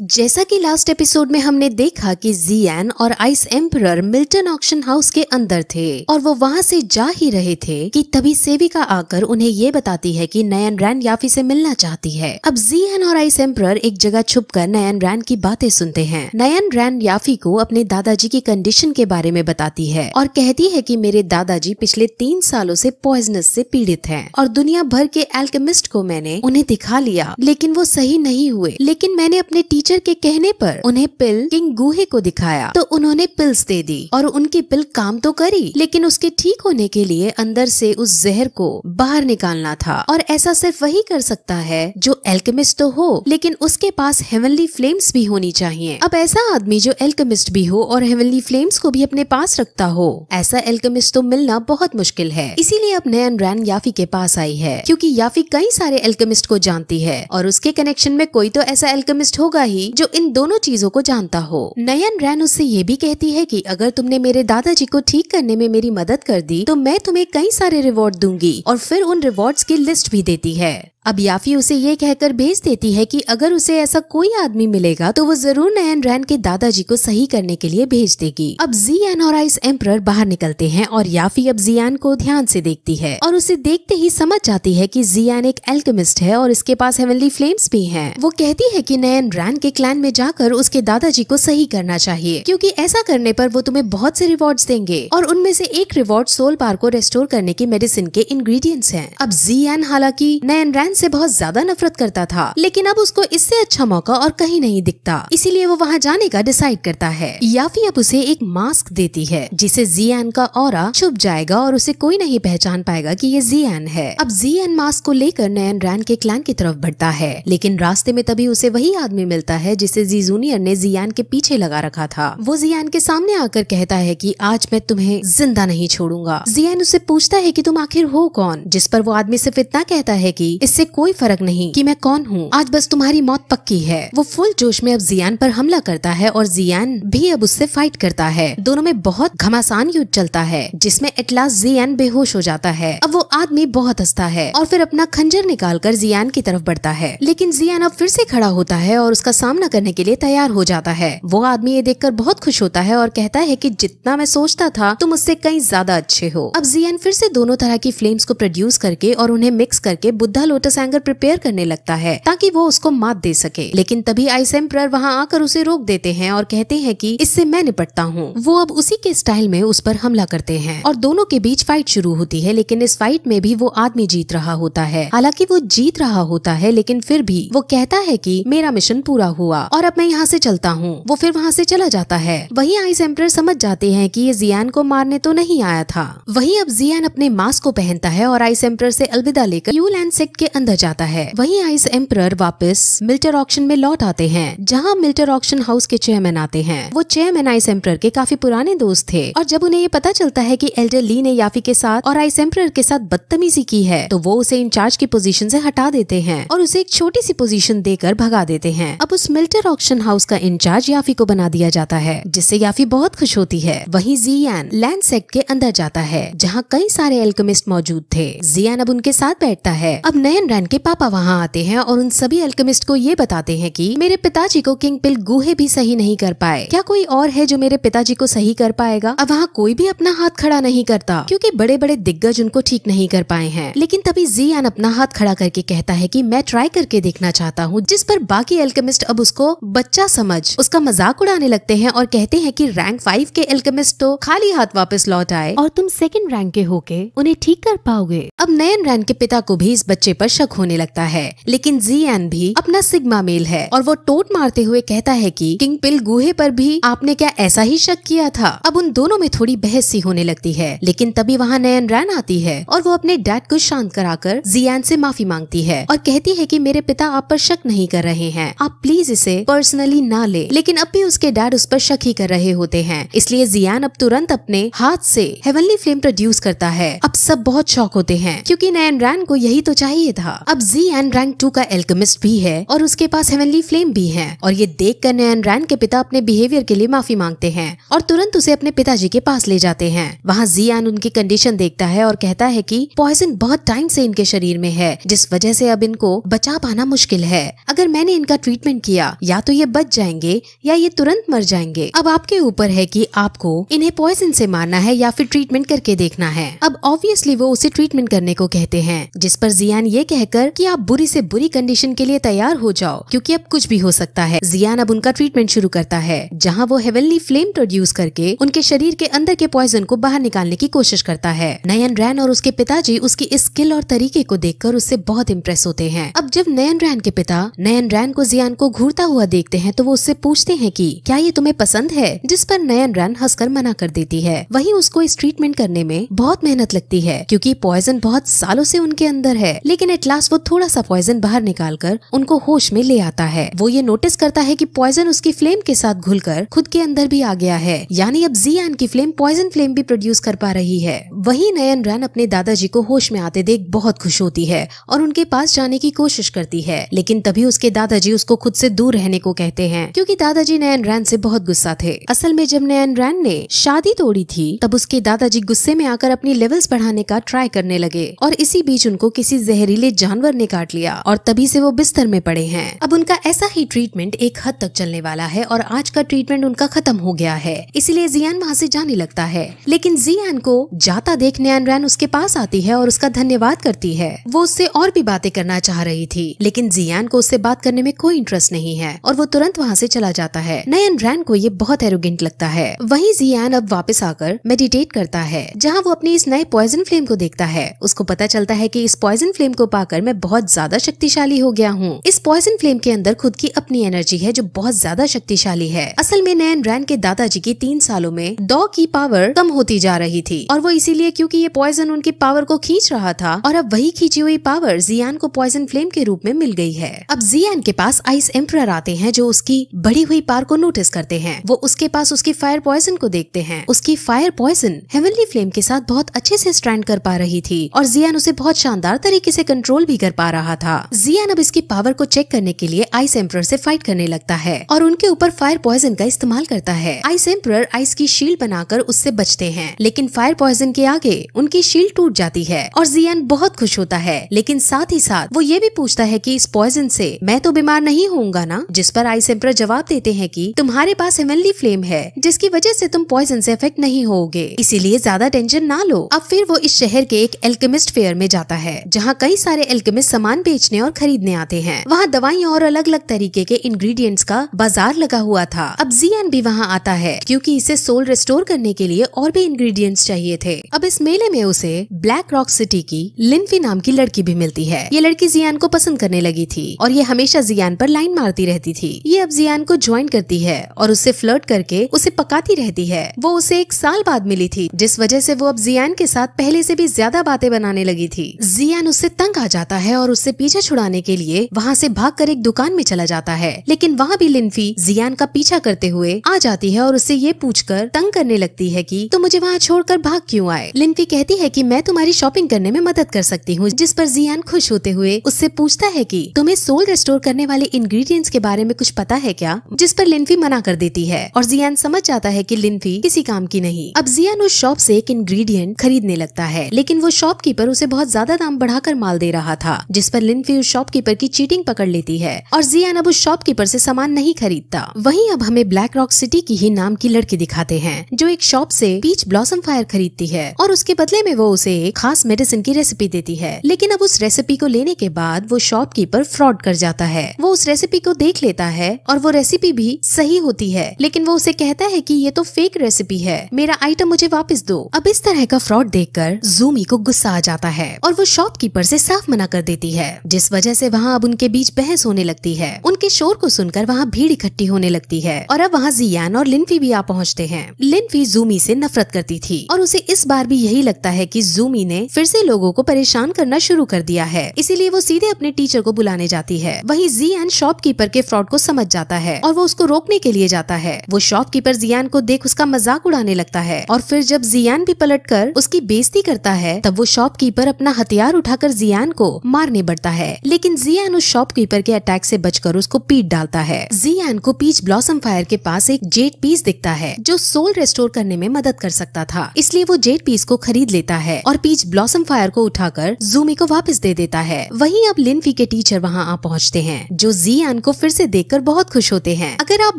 जैसा कि last episode में हमने देखा कि जियान और ice emperor Milton auction house के अंदर थे और वो वहाँ से जा ही रहे थे कि तभी सेविका आकर उन्हें ये बताती है कि नयन रैन याफी से मिलना चाहती है। अब जियान और आइस एम्परर एक जगह छुपकर नयन रैन की बातें सुनते हैं। नयन रैन याफी को अपने दादाजी की कंडीशन के बारे में बताती है और कहती है कि मेरे दादाजी पिछले 3 सालों से पॉइजनस से पीड़ित हैं और दुनिया भर के एल्केमिस्ट को मैंने उन्हें दिखा लिया लेकिन वो सही नहीं हुए। लेकिन मैंने अपने टीचर के कहने पर उन्हें पिल किंग गुहे को दिखाया तो उन्होंने पिल्स दे दी और उनकी पिल काम तो करी, लेकिन उसके ठीक होने के लिए अंदर से उस जहर को बाहर निकालना था और ऐसा सिर्फ वही कर सकता है जो एल्केमिस्ट तो हो लेकिन उसके पास हेवनली फ्लेम्स भी होनी चाहिए। अब ऐसा आदमी जो एल्केमिस्ट भी हो और हेवनली फ्लेम्स को भी अपने पास रखता हो, ऐसा एल्केमिस्ट तो मिलना बहुत मुश्किल है। इसीलिए अब नयन रैन याफी के पास आई है क्योंकि याफी कई सारे एल्केमिस्ट को जानती है और उसके कनेक्शन में कोई तो ऐसा एल्केमिस्ट होगा ही जो इन दोनों चीजों को जानता हो। नयन रैन उससे ये भी कहती है कि अगर तुमने मेरे दादाजी को ठीक करने में मेरी मदद कर दी तो मैं तुम्हें कई सारे रिवॉर्ड दूंगी और फिर उन रिवॉर्ड्स की लिस्ट भी देती है। अब याफी उसे ये कहकर भेज देती है कि अगर उसे ऐसा कोई आदमी मिलेगा तो वो जरूर नयन रैन के दादाजी को सही करने के लिए भेज देगी। अब जियान और आइस एम्परर बाहर निकलते हैं और याफी अब जियान को ध्यान से देखती है और उसे देखते ही समझ जाती है कि जियान एक एल्केमिस्ट है और इसके पास हेवनली फ्लेम्स भी हैं। वो कहती है कि नयन रैन के क्लैन में जाकर उसके दादाजी को सही करना चाहिए क्योंकि ऐसा करने पर वो तुम्हें बहुत से रिवॉर्ड्स देंगे और उनमें से एक रिवॉर्ड सोल पावर को रेस्टोर करने की मेडिसिन के इंग्रेडिएंट्स हैं। अब जियान हालांकि नयन रैन से बहुत ज्यादा नफरत करता था लेकिन अब उसको इससे अच्छा मौका और कहीं नहीं दिखता, इसीलिए वो वहाँ जाने का डिसाइड करता है। याफी अब उसे एक मास्क देती है जिसे जियान का ऑरा छुप जाएगा और उसे कोई नहीं पहचान पाएगा कि ये जियान है। अब जियान मास्क को लेकर नयन रैन के क्लैन की तरफ बढ़ता है लेकिन रास्ते में तभी उसे वही आदमी मिलता है जिसे जी जूनियर ने जियान के पीछे लगा रखा था। वो जियान के सामने आकर कहता है कि आज मैं तुम्हें जिंदा नहीं छोड़ूंगा। जियान उससे पूछता है कि तुम आखिर हो कौन, जिस पर वो आदमी सिर्फ इतना कहता है कि इससे कोई फर्क नहीं कि मैं कौन हूँ, आज बस तुम्हारी मौत पक्की है। वो फुल जोश में अब जियान पर हमला करता है और जियान भी अब उससे फाइट करता है। दोनों में बहुत घमासान युद्ध चलता है जिसमें एटलास जियान बेहोश हो जाता है। अब वो आदमी बहुत हंसता है और फिर अपना खंजर निकालकर जियान की तरफ बढ़ता है लेकिन जियान अब फिर से खड़ा होता है और उसका सामना करने के लिए तैयार हो जाता है। वो आदमी ये देखकर बहुत खुश होता है और कहता है कि जितना मैं सोचता था तुम उससे कहीं ज्यादा अच्छे हो। अब जियान फिर से दोनों तरह की फ्लेम्स को प्रोड्यूस करके और उन्हें मिक्स करके बुद्धा लोटस एंगर प्रिपेयर करने लगता है ताकि वो उसको मात दे सके, लेकिन तभी आइस एम्परर वहाँ आकर उसे रोक देते हैं और कहते हैं कि इससे मैं निपटता हूँ। वो अब उसी के स्टाइल में उस पर हमला करते हैं और दोनों के बीच फाइट शुरू होती है लेकिन इस फाइट में भी वो आदमी जीत रहा होता है। हालांकि वो जीत रहा होता है लेकिन फिर भी वो कहता है कि मेरा मिशन पूरा हुआ और अब मैं यहाँ से चलता हूँ। वो फिर वहाँ से चला जाता है। वहीं आइस एम्परर समझ जाते हैं कि ये जियान को मारने तो नहीं आया था। वहीं अब जियान अपने मास्क को पहनता है और आइस एम्परर से अलविदा लेकर यू लैंड सेक्ट के अंदर जाता है। वहीं आइस एम्परर वापस मिल्टर ऑक्शन में लौट आते हैं जहाँ मिल्टर ऑक्शन हाउस के चेयरमैन आते हैं। वो चेयरमैन आइस एम्परर के काफी पुराने दोस्त थे और जब उन्हें ये पता चलता है कि एल्डर ली ने याफी के साथ और आइस एम्परर के साथ बदतमीजी की है तो वो उसे इंचार्ज की पोजीशन से हटा देते हैं और उसे एक छोटी सी पोजीशन देकर भगा देते हैं। अब उस मिल्टर ऑक्शन हाउस का इंचार्ज याफी को बना दिया जाता है जिससे याफी बहुत खुश होती है। वहीं जियान लैंड सेक्ट के अंदर जाता है जहाँ कई सारे एल्केमिस्ट मौजूद थे। जियान अब उनके साथ बैठता है। अब नयन रैन के पापा वहाँ आते हैं और उन सभी एल्केमिस्ट को ये बताते हैं कि मेरे पिताजी को किंग पिल गुहे भी सही नहीं कर पाए, क्या कोई और है जो मेरे पिताजी को सही कर पाएगा। अब वहाँ कोई भी अपना हाथ खड़ा नहीं करता क्योंकि बड़े बड़े दिग्गज उनको ठीक नहीं कर पाए हैं। लेकिन तभी जियान अपना हाथ खड़ा करके कहता है कि मैं ट्राई करके देखना चाहता हूँ, जिस पर बाकी एल्केमिस्ट अब उसको बच्चा समझ उसका मजाक उड़ाने लगते हैं और कहते हैं कि रैंक 5 के एल्केमिस्ट तो खाली हाथ वापस लौट आए और तुम सेकंड रैंक के होके उन्हें ठीक कर पाओगे। अब नयन रैन के पिता को भी इस बच्चे पर शक होने लगता है लेकिन जियान भी अपना सिग्मा मेल है और वो टोट मारते हुए कहता है कि किंग पिल गुहे पर भी आपने क्या ऐसा ही शक किया था। अब उन दोनों में थोड़ी बहस सी होने लगती है लेकिन तभी वहाँ नयन रैन आती है और वो अपने डैड को शांत कराकर जियान से माफी मांगती है और कहती है कि मेरे पिता आप पर शक नहीं कर रहे हैं, आप प्लीज इसे पर्सनली ना ले। लेकिन अब भी उसके डैड उस पर शक ही कर रहे होते हैं, इसलिए जियान अब तुरंत अपने हाथ से हेवनली फ्लेम प्रोड्यूस करता है। अब सब बहुत शॉक होते हैं क्योंकि नयन रैन को यही तो चाहिए था। था। अब जियान रैंक 2 का एल्केमिस्ट भी है और उसके पास हेवनली फ्लेम भी है। और ये देखकर नयन रैन के पिता अपने बिहेवियर के लिए माफी मांगते हैं और तुरंत उसे अपने पिताजी के पास ले जाते हैं। वहाँ जियान उनकी कंडीशन देखता है और कहता है कि पॉइजन बहुत टाइम से इनके शरीर में है, जिस वजह से अब इनको बचा पाना मुश्किल है। अगर मैंने इनका ट्रीटमेंट किया या तो ये बच जाएंगे या ये तुरंत मर जाएंगे। अब आपके ऊपर है कि आपको इन्हें पॉइजन से मारना है या फिर ट्रीटमेंट करके देखना है। अब ऑब्वियसली वो उसे ट्रीटमेंट करने को कहते हैं, जिस पर जियान ये कहकर कि आप बुरी से बुरी कंडीशन के लिए तैयार हो जाओ क्योंकि अब कुछ भी हो सकता है। जियान अब उनका ट्रीटमेंट शुरू करता है, जहाँ वो हेवनली फ्लेम प्रोड्यूस करके उनके शरीर के अंदर के पॉइजन को बाहर निकालने की कोशिश करता है। नयन रैन और उसके पिताजी उसकी इस स्किल और तरीके को देखकर उससे बहुत इम्प्रेस होते हैं। अब जब नयन रैन के पिता नयन रैन को जियान को घूरता हुआ देखते हैं तो वो उससे पूछते हैं कि क्या ये तुम्हें पसंद है, जिस पर नयन रैन हंसकर मना कर देती है। वहीं उसको इस ट्रीटमेंट करने में बहुत मेहनत लगती है क्योंकि पॉइजन बहुत सालों से उनके अंदर है, लेकिन एट लास्ट वो थोड़ा सा पॉइजन बाहर निकालकर उनको होश में ले आता है। वो ये नोटिस करता है कि पॉइजन उसकी फ्लेम के साथ घुलकर खुद के अंदर भी आ गया है, यानी अब जियान की फ्लेम पॉइजन फ्लेम भी प्रोड्यूस कर पा रही है। वहीं नयन रैन अपने दादाजी को होश में आते देख बहुत खुश होती है और उनके पास जाने की कोशिश करती है, लेकिन तभी उसके दादाजी उसको खुद से दूर रहने को कहते हैं क्योंकि दादाजी नयन रैन से बहुत गुस्सा थे। असल में जब नयन रैन ने शादी तोड़ी थी तब उसके दादाजी गुस्से में आकर अपनी लेवल्स बढ़ाने का ट्राई करने लगे और इसी बीच उनको किसी जहरीले जानवर ने काट लिया और तभी से वो बिस्तर में पड़े हैं। अब उनका ऐसा ही ट्रीटमेंट एक हद तक चलने वाला है और आज का ट्रीटमेंट उनका खत्म हो गया है, इसीलिए जियान वहाँ से जाने लगता है। लेकिन जियान को जाता देख नयन रैन उसके पास आती है और उसका धन्यवाद करती है। वो उससे और भी बातें करना चाह रही थी, लेकिन जियान को उससे बात करने में कोई इंटरेस्ट नहीं है और वो तुरंत वहाँ से चला जाता है। नयन रैन को ये बहुत एरोगेंट लगता है। वहीं जियान अब वापस आकर मेडिटेट करता है, जहाँ वो अपनी इस नए पॉइजन फ्लेम को देखता है। उसको पता चलता है कि इस पॉइजन फ्लेम को पाकर मैं बहुत ज्यादा शक्तिशाली हो गया हूँ। इस पॉइजन फ्लेम के अंदर खुद की अपनी एनर्जी है जो बहुत ज्यादा शक्तिशाली है। असल में नयन रैन के दादाजी की 3 सालों में डॉ की पावर कम होती जा रही थी और वो इसीलिए क्योंकि ये पॉइजन उनकी पावर को खींच रहा था और अब वही खींची हुई पावर जियान को पॉइजन फ्लेम के रूप में मिल गई है। अब जियान के पास आइस एम्परर आते हैं जो उसकी बढ़ी हुई पावर को नोटिस करते हैं। वो उसके पास उसकी फायर पॉइजन को देखते हैं। उसकी फायर पॉइजन हेवनली फ्लेम के साथ बहुत अच्छे से स्टैंड कर पा रही थी और जियान उसे बहुत शानदार तरीके से कंट्रोल भी कर पा रहा था। जियान अब इसकी पावर को चेक करने के लिए आइस एम्परर से फाइट करने लगता है और उनके ऊपर फायर पॉइजन का इस्तेमाल करता है। आइस एम्परर आइस की शील्ड बनाकर उससे बचते हैं, लेकिन फायर पॉइजन के आगे उनकी शील्ड टूट जाती है और जियान बहुत खुश होता है, लेकिन साथ ही साथ वो ये भी पूछता है कि इस पॉइजन से मैं तो बीमार नहीं होऊंगा ना, जिस पर आइस एम्परर जवाब देते हैं कि तुम्हारे पास हेवनली फ्लेम है जिसकी वजह से तुम पॉइजन से अफेक्ट नहीं होगे, इसीलिए ज्यादा टेंशन ना लो। अब फिर वो इस शहर के एक एल्केमिस्ट फेयर में जाता है जहाँ कई सारे एल्केमिस्ट सामान बेचने और खरीदने आते हैं। वहाँ दवाइयाँ और अलग अलग तरीके के इंग्रेडिएंट्स का बाजार लगा हुआ था। अब जियान भी वहाँ आता है क्योंकि इसे सोल रिस्टोर करने के लिए और भी इंग्रेडिएंट्स चाहिए थे। अब इस मेले में उसे ब्लैक रॉक सिटी की लिनफी नाम की लड़की भी मिलती है। ये लड़की जियान को पसंद करने लगी थी और ये हमेशा जियान पर लाइन मारती रहती थी। ये अब जियान को ज्वाइन करती है और उससे फ्लर्ट करके उसे पकाती रहती है। वो उसे 1 साल बाद मिली थी, जिस वजह से वो अब जियान के साथ पहले से भी ज्यादा बातें बनाने लगी थी। जियान उससे तंग आ जाता है और उससे पीछा छुड़ाने के लिए वहाँ से भागकर एक दुकान में चला जाता है, लेकिन वहाँ भी लिनफी जियान का पीछा करते हुए आ जाती है और उससे ये पूछकर तंग करने लगती है कि तुम मुझे वहाँ छोड़कर भाग क्यों आए। लिनफी कहती है कि मैं तुम्हारी शॉपिंग करने में मदद कर सकती हूँ, जिस पर जियान खुश होते हुए उससे पूछता है कि तुम्हें सोल रिस्टोर करने वाले इंग्रेडिएंट्स के बारे में कुछ पता है क्या, जिस पर लिनफी मना कर देती है और जियान समझ जाता है कि लिनफी किसी काम की नहीं। अब जियान उस शॉप से एक इंग्रेडिएंट खरीदने लगता है, लेकिन वो शॉपकीपर उसे बहुत ज्यादा दाम बढ़ाकर माल दे रहा था, जिस पर लिनफी उस शॉपकीपर की चीटिंग पकड़ लेती है और जियान अब उस शॉपकीपर से सामान नहीं खरीदता। वहीं अब हमें ब्लैक रॉक सिटी की ही नाम की लड़की दिखाते हैं जो एक शॉप से पीच ब्लॉसम फायर खरीदती है और उसके बदले में वो उसे एक खास मेडिसिन की रेसिपी देती है, लेकिन अब उस रेसिपी को लेने के बाद वो शॉपकीपर फ्रॉड कर जाता है। वो उस रेसिपी को देख लेता है और वो रेसिपी भी सही होती है, लेकिन वो उसे कहता है कि ये तो फेक रेसिपी है, मेरा आइटम मुझे वापस दो। अब इस तरह का फ्रॉड देखकर ज़ूमी को गुस्सा आ जाता है और वो शॉपकीपर से साफ मना कर देती है, जिस वजह से वहाँ अब उनके बीच बहस होने लगती है। उनके शोर को सुनकर वहाँ भीड़ इकट्ठी होने लगती है और अब वहाँ जियान और लिनफी भी आ पहुँचते हैं। लिनफी ज़ूमी से नफरत करती थी और उसे इस बार भी यही लगता है कि ज़ूमी ने फिर से लोगों को परेशान करना शुरू कर दिया है, इसीलिए वो सीधे अपने टीचर को बुलाने जाती है। वहीं जियान शॉपकीपर के फ्रॉड को समझ जाता है और वो उसको रोकने के लिए जाता है। वो शॉपकीपर जियान को देख उसका मजाक उड़ाने लगता है और फिर जब जियान भी पलटकर उसकी बेइज्जती करता है तब वो शॉपकीपर अपना हथियार उठाकर जियान जियान को मारने बढ़ता है, लेकिन जियान उस शॉपकीपर के अटैक से बचकर उसको पीट डालता है। जियान को पीच ब्लॉसम फायर के पास एक जेड पीस दिखता है जो सोल रेस्टोर करने में मदद कर सकता था, इसलिए वो जेड पीस को खरीद लेता है और पीच ब्लॉसम फायर को उठाकर जूमी को वापस दे देता है। वहीं अब लिनफी के टीचर वहाँ आ पहुँचते हैं, जो जियान को फिर से देखकर बहुत खुश होते हैं। अगर आप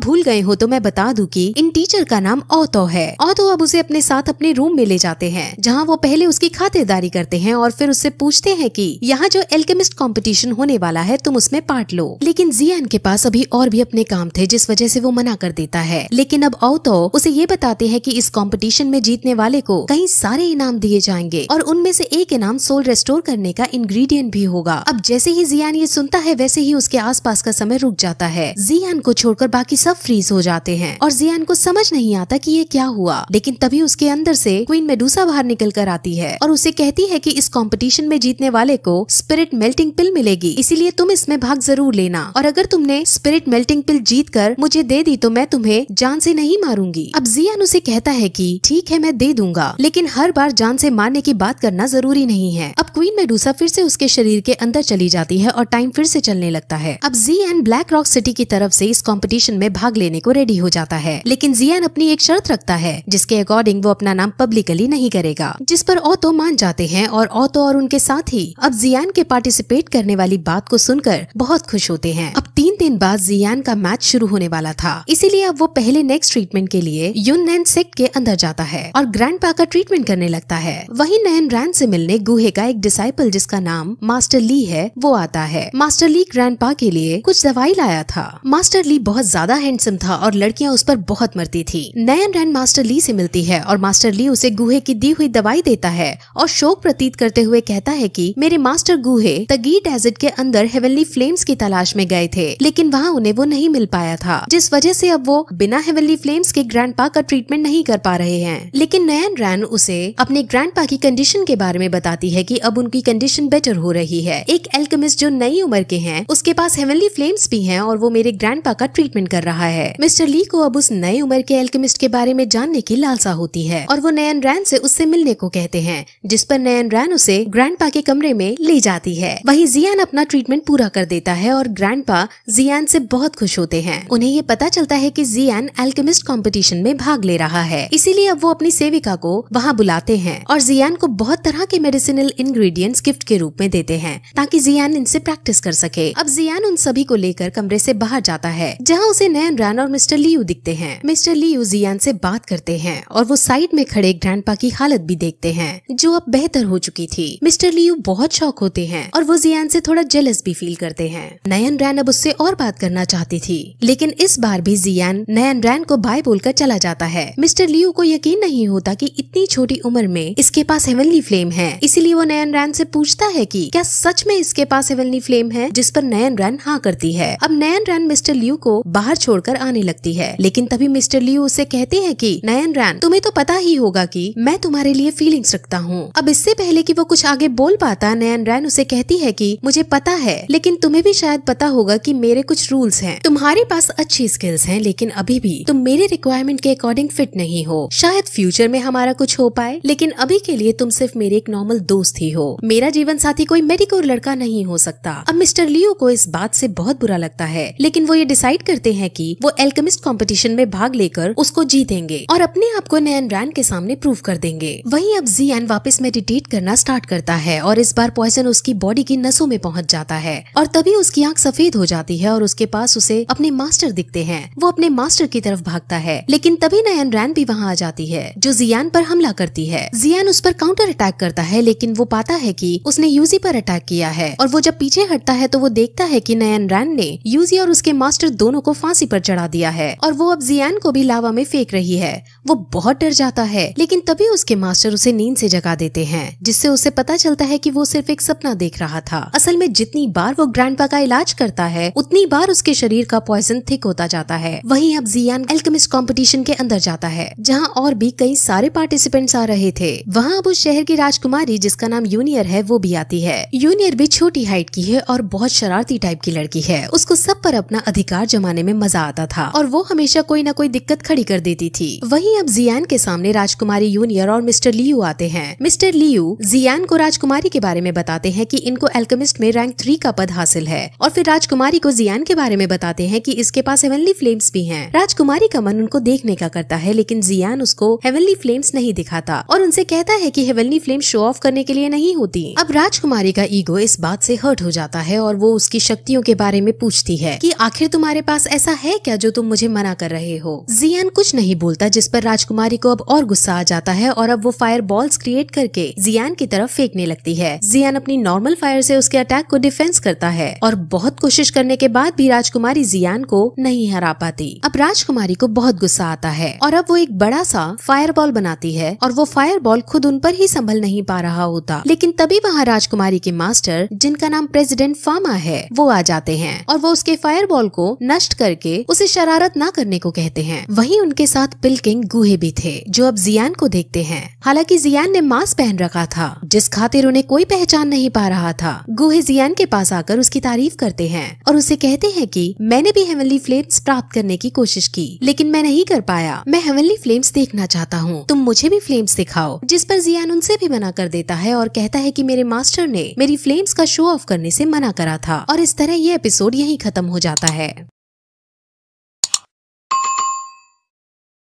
भूल गए हो तो मैं बता दूं कि इन टीचर का नाम ओतो है। ओतो अब उसे अपने साथ अपने रूम में ले जाते हैं, जहाँ वो पहले उसकी खातिरदारी करते हैं और फिर उससे पूछते हैं कि यहाँ जो एल्केमिस्ट कंपटीशन होने वाला है तुम उसमें पार्ट लो। लेकिन जियान के पास अभी और भी अपने काम थे, जिस वजह से वो मना कर देता है। लेकिन अब ओतो उसे ये बताते हैं कि इस कंपटीशन में जीतने वाले को कई सारे इनाम दिए जाएंगे और उनमें से एक इनाम सोल रेस्टोर करने का इंग्रेडिएंट भी होगा। अब जैसे ही जियान ये सुनता है वैसे ही उसके आसपास का समय रुक जाता है। जियान को छोड़कर बाकी सब फ्रीज हो जाते हैं और जियान को समझ नहीं आता कि ये क्या हुआ। लेकिन तभी उसके अंदर से क्वीन मेडुसा बाहर निकल कर आती है और उसे कहती है कि इस कंपटीशन में जीतने वाले को स्पिरिट मेल्टिंग पिल मिलेगी, इसीलिए तुम इसमें भाग जरूर लेना। और अगर तुमने स्पिरिट मेल्टिंग पिल जीतकर मुझे दे दी तो मैं तुम्हें जान से नहीं मारूंगी। अब जियान उसे कहता है कि ठीक है मैं दे दूंगा, लेकिन हर बार जान से मारने की बात करना जरूरी नहीं है। अब क्वीन मेडुसा फिर से उसके शरीर के अंदर चली जाती है और टाइम फिर से चलने लगता है। अब जियान ब्लैक रॉक सिटी की तरफ से इस कंपटीशन में भाग लेने को रेडी हो जाता है, लेकिन जियान अपनी एक शर्त रखता है जिसके अकॉर्डिंग वो अपना नाम पब्लिकली नहीं करेगा, जिस पर ओतो मान जाते हैं और ओतो और उनके साथी अब जियान के पार्टिसिपेट करने वाली बात को सुनकर बहुत खुश होते हैं। अब 3 दिन बाद जियान का मैच शुरू होने वाला था, इसीलिए अब वो पहले नेक्स्ट ट्रीटमेंट के लिए यूननैन सेक्ट के अंदर जाता है और ग्रैंडपा का ट्रीटमेंट करने लगता है। वहीं नयन रैन से मिलने गुहे का एक डिसाइपल जिसका नाम मास्टर ली है वो आता है। मास्टर ली ग्रैंडपा के लिए कुछ दवाई लाया था। मास्टर ली बहुत ज्यादा हैंडसम था और लड़कियां उस पर बहुत मरती थी। नयन रैन मास्टर ली से मिलती है और मास्टर ली उसे गुहे की दी हुई दवाई देता है और शोक प्रतीत करते हुए कहता है कि मेरे मास्टर गुहे तगी डेजर्ट के अंदर हेवनली फ्लेम्स की तलाश में गए थे, लेकिन वहाँ उन्हें वो नहीं मिल पाया था, जिस वजह से अब वो बिना हेवनली फ्लेम्स के ग्रैंडपा का ट्रीटमेंट नहीं कर पा रहे हैं। लेकिन नयन रैन उसे अपने ग्रैंडपा की कंडीशन के बारे में बताती है कि अब उनकी कंडीशन बेटर हो रही है। एक एल्केमिस्ट जो नई उम्र के हैं उसके पास हेवनली फ्लेम्स भी हैं और वो मेरे ग्रैंडपा का ट्रीटमेंट कर रहा है। मिस्टर ली को अब उस नए उम्र के एल्केमिस्ट के बारे में जानने की लालसा होती है और वो नयन रैन से उससे मिलने को कहते हैं, जिस पर नयन रैन उसे ग्रैंडपा के कमरे में ले जाती है। वहीं जियान अपना ट्रीटमेंट पूरा कर देता है और ग्रैंडपा जियान से बहुत खुश होते हैं। उन्हें ये पता चलता है कि जियान एल्केमिस्ट कंपटीशन में भाग ले रहा है, इसीलिए अब वो अपनी सेविका को वहाँ बुलाते हैं और जियान को बहुत तरह के मेडिसिनल इंग्रेडिएंट्स गिफ्ट के रूप में देते हैं ताकि जियान इनसे प्रैक्टिस कर सके। अब जियान उन सभी को लेकर कमरे से बाहर जाता है, जहाँ उसे नयन रैन और मिस्टर लियू दिखते हैं। मिस्टर लियू जियान से बात करते हैं और वो साइड में खड़े ग्रैंडपा की हालत भी देखते हैं जो अब बेहतर हो चुकी थी। मिस्टर लियू बहुत शॉक होते हैं और वो जियान से थोड़ा जेलस भी फील करते हैं। नयन रैन अब उससे और बात करना चाहती थी, लेकिन इस बार भी जियान नयन रैन को बाय बोलकर चला जाता है। मिस्टर लियू को यकीन नहीं होता कि इतनी छोटी उम्र में इसके पास हेवनली फ्लेम है, इसीलिए वो नयन रैन से पूछता है कि क्या सच में इसके पास हेवनली फ्लेम है, जिस पर नयन रैन हाँ करती है। अब नयन रैन मिस्टर लियू को बाहर छोड़कर आने लगती है, लेकिन तभी मिस्टर लियू उससे कहते हैं कि नयन रैन तुम्हें तो पता ही होगा कि मैं तुम्हारे लिए फीलिंग्स रखता हूँ। अब इससे पहले कि वो कुछ आगे बोल पाता, नयन रैन उसे कहती है कि मुझे पता है, लेकिन तुम्हें भी शायद पता होगा कि मेरे कुछ रूल्स हैं। तुम्हारे पास अच्छी स्किल्स हैं, लेकिन अभी भी तुम मेरे रिक्वायरमेंट के अकॉर्डिंग फिट नहीं हो। शायद फ्यूचर में हमारा कुछ हो पाए, लेकिन अभी के लिए तुम सिर्फ मेरे एक नॉर्मल दोस्त ही हो। मेरा जीवन साथी कोई मेडिकोर लड़का नहीं हो सकता। अब मिस्टर लियू को इस बात से बहुत बुरा लगता है, लेकिन वो ये डिसाइड करते हैं कि वो एल्केमिस्ट कंपटीशन में भाग लेकर उसको जीतेंगे और अपने आप को नयन रैन के सामने प्रूव कर देंगे। वहीं अब जियान वापस मेडिटेट करना स्टार्ट करता है और इस बार पॉइजन उसकी बॉडी की नसों में पहुंच जाता है और तभी उसकी आंख सफेद हो जाती है और उसके पास उसे अपने मास्टर दिखते हैं। वो अपने मास्टर की तरफ भागता है, लेकिन तभी नयन रैन भी वहाँ आ जाती है जो जियान पर हमला करती है। जियान उस पर काउंटर अटैक करता है, लेकिन वो पाता है कि उसने यूजी पर अटैक किया है और वो जब पीछे हटता है तो वो देखता है कि नयन रैन ने यूजी और उसके मास्टर दोनों को फांसी पर चढ़ा दिया है और वो अब जियान को भी लावा में फेंक रही है। वो बहुत डर जाता है, लेकिन तभी उसके मास्टर उसे नींद से जगा देते हैं, जिससे उसे पता चलता है कि वो सिर्फ एक सपना देख रहा था। असल में जितनी बार वो ग्रैंडपा का इलाज करता है उतनी बार उसके शरीर का पॉइजन थिक होता जाता है। वहीं अब जियान एल्केमिस्ट कंपटीशन के अंदर जाता है, जहां और भी कई सारे पार्टिसिपेंट्स आ रहे थे। वहां अब उस शहर की राजकुमारी जिसका नाम यूनियर है वो भी आती है। यूनियर भी छोटी हाइट की है और बहुत शरारती टाइप की लड़की है। उसको सब पर अपना अधिकार जमाने में मजा आता था और वो हमेशा कोई न कोई दिक्कत खड़ी कर देती थी। वहीं अब जियान के सामने राजकुमारी यूनियर और मिस्टर लियू आते हैं। मिस्टर लियू जियान को राजकुमारी के बारे में बताते हैं कि इनको एल्केमिस्ट में रैंक 3 का पद हासिल है, और फिर राजकुमारी को जियान के बारे में बताते हैं कि इसके पास हेवनली फ्लेम्स भी हैं। राजकुमारी का मन उनको देखने का करता है, लेकिन जियान उसको हेवनली फ्लेम्स नहीं दिखाता और उनसे कहता है कि हेवनली फ्लेम शो ऑफ करने के लिए नहीं होती। अब राजकुमारी का ईगो इस बात से हर्ट हो जाता है और वो उसकी शक्तियों के बारे में पूछती है कि आखिर तुम्हारे पास ऐसा है क्या जो तुम मुझे मना कर रहे हो। जियान कुछ नहीं बोलता, जिस पर राजकुमारी को अब और गुस्सा आ जाता है और अब वो फायर बॉल्स क्रिएट करके जियान की तरफ फेंकने लगती है। जियान अपनी नॉर्मल फायर से उसके अटैक को डिफेंस करता है और बहुत कोशिश करने के बाद भी राजकुमारी जियान को नहीं हरा पाती। अब राजकुमारी को बहुत गुस्सा आता है और अब वो एक बड़ा सा फायर बॉल बनाती है और वो फायर बॉल खुद उन पर ही संभल नहीं पा रहा होता। लेकिन तभी वहाँ राजकुमारी के मास्टर, जिनका नाम प्रेसिडेंट फामा है, वो आ जाते हैं और वो उसके फायर बॉल को नष्ट करके उसे शरारत ना करने को कहते हैं। वहीं उनके साथ पिलकिंग गुहे भी थे, जो अब जियान को देखते हैं। हालांकि जियान ने मास्क पहन रखा था, जिस खातिर उन्हें कोई पहचान नहीं पा रहा था। गुहे जियान के पास आकर उसकी तारीफ करते हैं और उसे कहते हैं कि मैंने भी हेवनली फ्लेम्स प्राप्त करने की कोशिश की, लेकिन मैं नहीं कर पाया। मैं हेवनली फ्लेम्स देखना चाहता हूँ, तुम मुझे भी फ्लेम्स दिखाओ। जिस पर जियान उनसे भी मना कर देता है और कहता है कि मेरे मास्टर ने मेरी फ्लेम्स का शो ऑफ करने से मना करा था। और इस तरह ये एपिसोड यहीं खत्म हो जाता है।